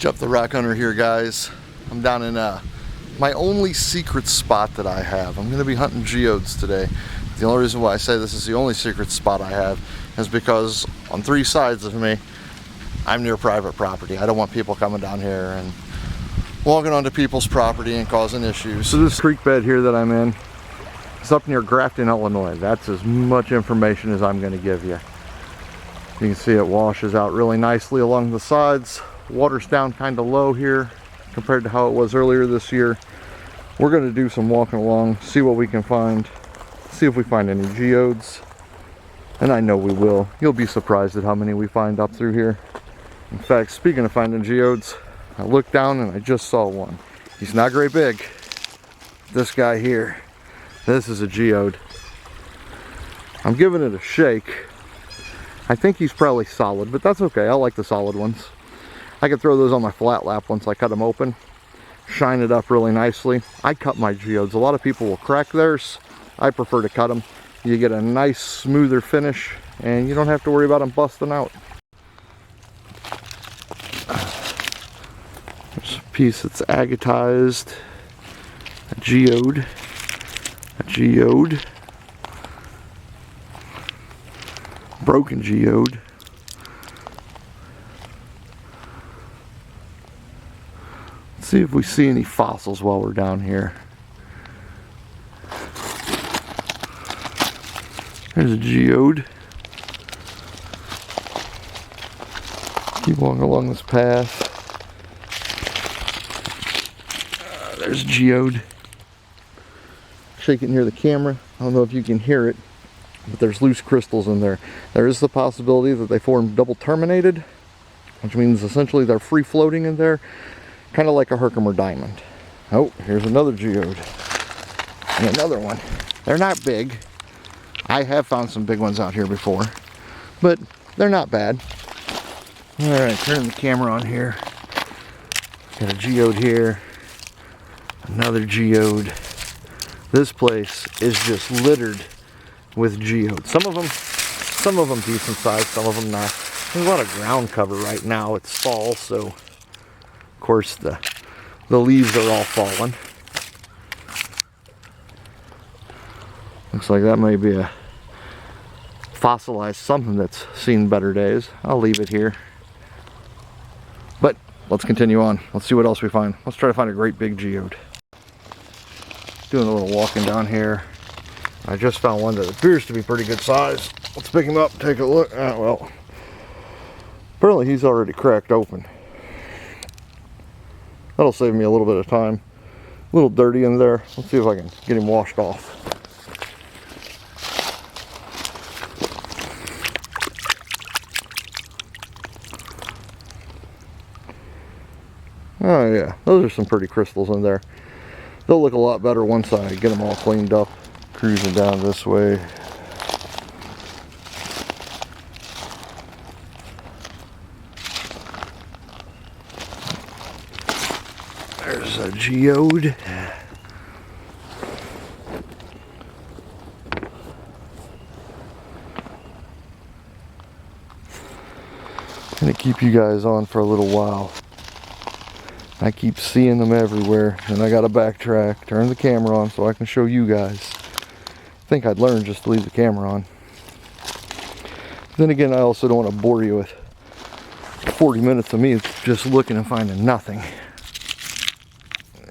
Jeff the Rock Hunter here, guys. I'm down in my only secret spot that I have. I'm going to be hunting geodes today. The only reason why I say this is the only secret spot I have is because on three sides of me, I'm near private property. I don't want people coming down here and walking onto people's property and causing issues. So this creek bed here that I'm in is up near Grafton, Illinois. That's as much information as I'm going to give you. You can see it washes out really nicely along the sides. Water's down kind of low here compared to how it was earlier this year. We're going to do some walking along, see what we can find, see if we find any geodes, and I know we will. You'll be surprised at how many we find up through here. In fact, speaking of finding geodes, I looked down and I just saw one. He's not very big. This guy here, this is a geode. I'm giving it a shake. I think he's probably solid, but that's okay. I like the solid ones. I could throw those on my flat lap once I cut them open, shine it up really nicely. I cut my geodes. A lot of people will crack theirs. I prefer to cut them. You get a nice smoother finish and you don't have to worry about them busting out. There's a piece that's agatized, a geode, broken geode. See if we see any fossils while we're down here. There's a geode. Keep walking along this path. There's a geode. Shake it near the camera. I don't know if you can hear it, but there's loose crystals in there. There is the possibility that they formed double terminated, which means essentially they're free floating in there. Kind of like a Herkimer diamond. Oh, here's another geode. And another one. They're not big. I have found some big ones out here before, but they're not bad. Alright, turn the camera on here. Got a geode here. Another geode. This place is just littered with geodes. Some of them decent size, some of them not. There's a lot of ground cover right now. It's fall, so of course the leaves are all fallen. Looks like that may be a fossilized something that's seen better days. I'll leave it here. But let's continue on. Let's see what else we find. Let's try to find a great big geode. Doing a little walking down here. I just found one that appears to be pretty good size. Let's pick him up, take a look. Well, apparently he's already cracked open. That'll save me a little bit of time. A little dirty in there. Let's see if I can get him washed off. Oh yeah, those are some pretty crystals in there. They'll look a lot better once I get them all cleaned up. Cruising down this way. There's a geode. Gonna keep you guys on for a little while. I keep seeing them everywhere, and I gotta backtrack, turn the camera on so I can show you guys. I think I'd learn just to leave the camera on. Then again, I also don't want to bore you with 40 minutes of me just looking and finding nothing.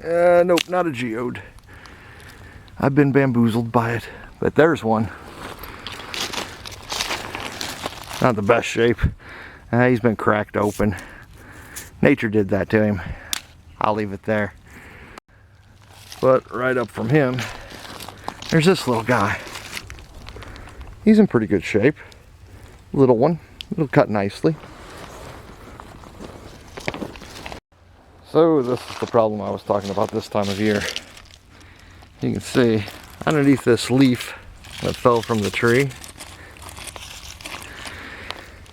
Nope, not a geode. I've been bamboozled by it, but there's one. Not the best shape. He's been cracked open. Nature did that to him. I'll leave it there. But right up from him, there's this little guy. He's in pretty good shape. Little one. It'll cut nicely. So this is the problem I was talking about this time of year. You can see underneath this leaf that fell from the tree,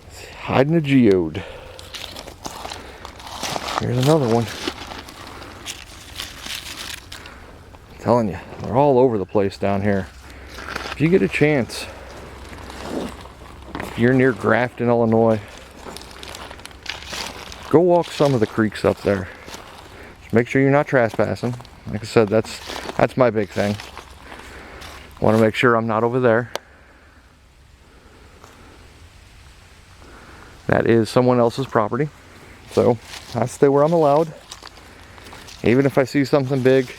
it's hiding a geode. Here's another one. I'm telling you, they're all over the place down here. If you get a chance, if you're near Grafton, Illinois, go walk some of the creeks up there. Just make sure you're not trespassing. Like I said, that's my big thing. Want to make sure I'm not over there. That is someone else's property, so I stay where I'm allowed. Even if I see something big,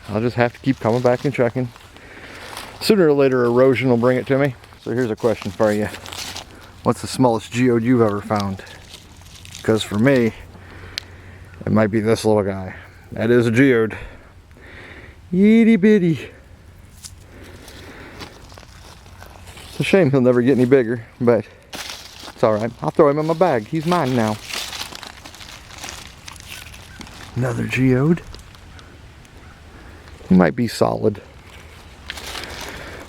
I'll just have to keep coming back and checking. Sooner or later, erosion will bring it to me. So here's a question for you. What's the smallest geode you've ever found? Because for me, it might be this little guy. That is a geode. Itty bitty. It's a shame he'll never get any bigger, but it's alright. I'll throw him in my bag. He's mine now. Another geode. He might be solid.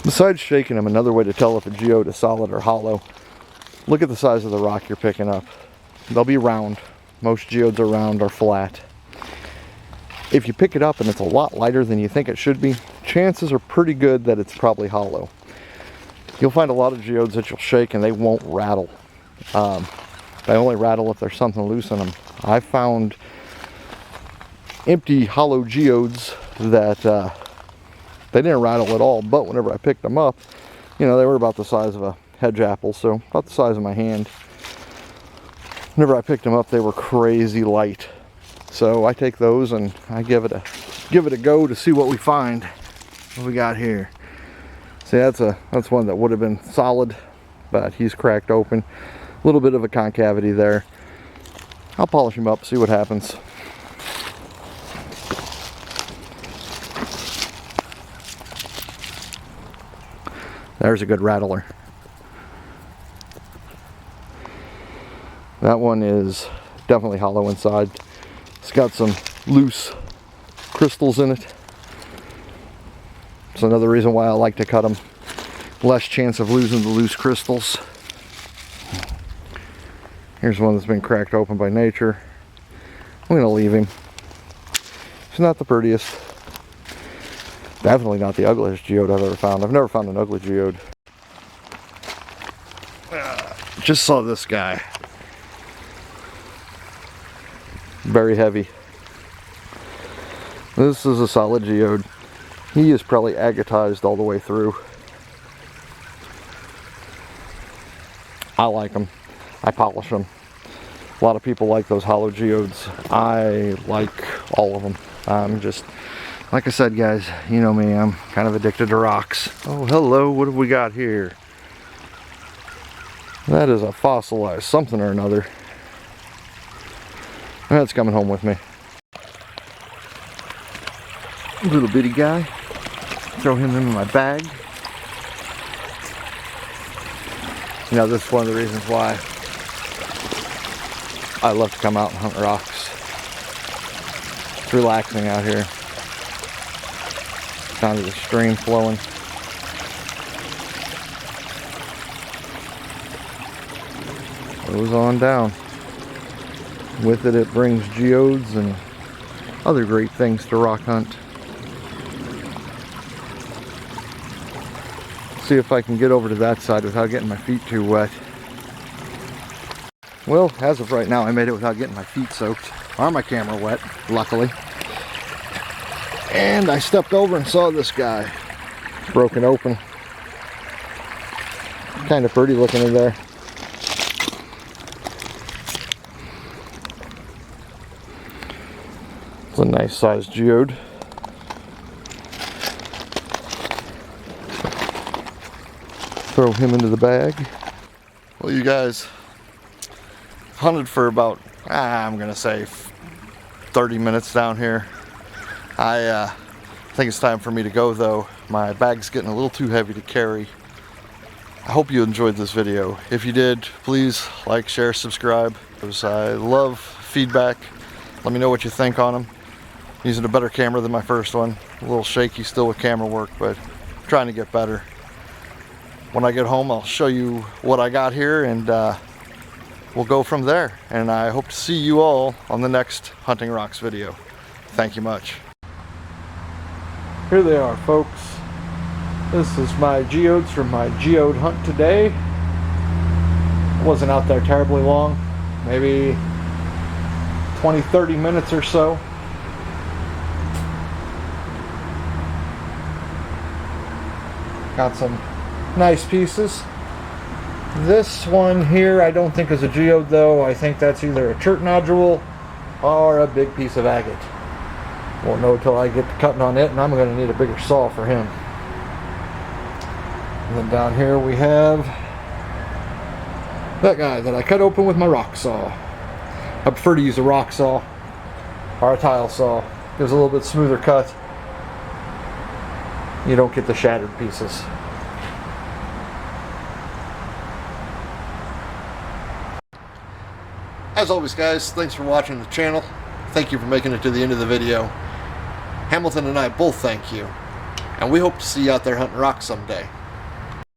Besides shaking them, another way to tell if a geode is solid or hollow, look at the size of the rock you're picking up. They'll be round. Most geodes are round or flat. If you pick it up and it's a lot lighter than you think it should be, chances are pretty good that it's probably hollow. You'll find a lot of geodes that you'll shake and they won't rattle. They only rattle if there's something loose in them. I found empty hollow geodes that they didn't rattle at all, but whenever I picked them up, you know, they were about the size of a hedge apple, so about the size of my hand. Whenever I picked them up, they were crazy light. So I take those and I give it a go to see what we find. What we got here? See, that's one that would have been solid, but he's cracked open. A little bit of a concavity there. I'll polish him up, see what happens. There's a good rattler. That one is definitely hollow inside. It's got some loose crystals in it. It's another reason why I like to cut them. Less chance of losing the loose crystals. Here's one that's been cracked open by nature. I'm gonna leave him. He's not the prettiest. Definitely not the ugliest geode I've ever found. I've never found an ugly geode. Just saw this guy. Very heavy. This is a solid geode. He is probably agatized all the way through. I like them. I polish them. A lot of people like those hollow geodes. I like all of them. I'm just, like I said, guys, you know me, I'm kind of addicted to rocks. Oh, hello, what have we got here? That is a fossilized something or another. That's coming home with me. Little bitty guy. Throw him in my bag. You know, this is one of the reasons why I love to come out and hunt rocks. It's relaxing out here. Sound of the stream flowing. Goes on down. With it, it brings geodes and other great things to rock hunt. See if I can get over to that side without getting my feet too wet. Well, as of right now, I made it without getting my feet soaked or my camera wet, luckily. And I stepped over and saw this guy broken open. Kind of pretty looking in there. It's a nice sized geode. Throw him into the bag. Well, you guys, hunted for about, I'm gonna say 30 minutes down here. I think it's time for me to go though. My bag's getting a little too heavy to carry. I hope you enjoyed this video. If you did, please like, share, subscribe, because I love feedback. Let me know what you think on them. Using a better camera than my first one. A little shaky still with camera work, but trying to get better. When I get home, I'll show you what I got here, and we'll go from there. And I hope to see you all on the next Hunting Rocks video. Thank you much. Here they are, folks. This is my geodes from my geode hunt today. I wasn't out there terribly long, maybe 20-30 minutes or so. Got some nice pieces. This one here I don't think is a geode though. I think that's either a chert nodule or a big piece of agate. Won't know until I get to cutting on it, and I'm going to need a bigger saw for him. And then down here we have that guy that I cut open with my rock saw. I prefer to use a rock saw or a tile saw. Gives a little bit smoother cut. You don't get the shattered pieces. As always, guys, thanks for watching the channel. Thank you for making it to the end of the video. Hamilton and I both thank you. And we hope to see you out there hunting rocks someday.